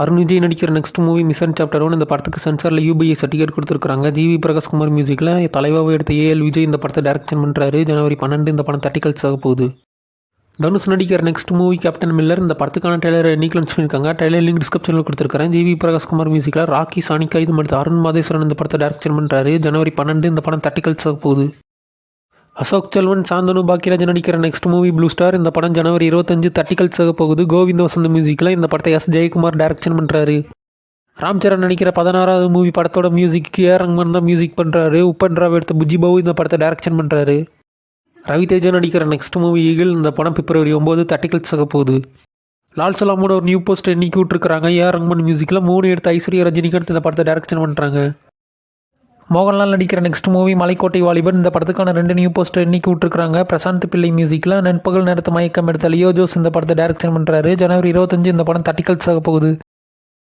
அருண் விஜய் நடிக்கிற next movie mission chapter 1 இந்த படத்துக்கு சென்சாரில் யூபிஐ சர்டிஃபிகேட் கொடுத்துருக்காங்க. ஜிவி பிரகாஷ்குமார் மியூசிக்கில் தலைவாக எடுத்த ஏஎல் விஜய் இந்த படத்தை டைரக்ஷன் பண்ணுறாரு. ஜனவரி 12 இந்த படம் 30 கல்ஸ் ஆக போகுது. தனுஷ் நடிக்கிற நெக்ஸ்ட் மூவி கேப்டன் மில்லர் இந்த படத்துக்கான ட்ரெய்லரை இன்னைக்கு லான்ச் பண்ணியிருக்காங்க. ட்ரெய்லர் லிங்க் டிஸ்கிரிப்ஷனில் கொடுத்துருக்காங்க. ஜிவி பிரகாஷ்குமார் மியூசிக்கில் ராக்கி சானிக்கா இது மாதிரி அருண் மாதேஸ்வரன் இந்த படத்தை டைரக்ஷன் பண்ணுறாரு. ஜனவரி 12 இந்த படம் 30 கல்ஸ் ஆக போகுது. அசோக் செல்வன் சாந்தனு பாக்கியராஜ் நடிக்கிற நெக்ஸ்ட் மூவி ப்ளூ ஸ்டார் இந்த படம் ஜனவரி 25 30 கல்ஸ் ஆக போகுது. கோவிந்த் வசந்த் மியூசிக்கில் இந்த படத்தை எஸ் ஜெயக்குமார் டைரக்ஷன் பண்ணுறாரு. ராம் சரண் நடிக்கிற 16வது மூவி படத்தோட மியூசிக் ஏஆர் ரஹ்மான் தான் மியூசிக் பண்ணுறாரு. உப்பன் ராவ் எடுத்த புஜ்ஜி பாபு இந்த படத்தை டைரக்ஷன் பண்ணுறாரு. ரவிதேஜா நடிக்கிற நெக்ஸ்ட் மூவி ஈகிள் இந்த படம் பிப்ரவரி 9 30 கல்ஸ் ஆக போகுது. லால் சலாமோட ஒரு நியூ போஸ்ட் இன்னைக்கு விட்டுருக்காங்க. ஏஆர் ரஹ்மான் மியூசிக்கில் 3 எடுத்த ஐஸ்வர்யா ரஜினிகாந்த் இந்த படத்தை டைரக்ஷன் பண்ணுறாங்க. மோகன்லால் நடிக்கிற நெக்ஸ்ட் மூவி மலைக்கோட்டை வாலிபன் இந்த படத்துக்கான 2 நியூ போஸ்டர் இன்னைக்கு விட்டுருக்காங்க. பிரசாந்த் பிள்ளை மியூசிக்கில் நண்பகல் நேரத்து மயக்கம் எடுத்த லியோ ஜோஸ் இந்த படத்தை டைரக்ஷன் பண்ணுறாரு. ஜனவரி 25 இந்த படம் 30 கல்ஸ் ஆக போகுது.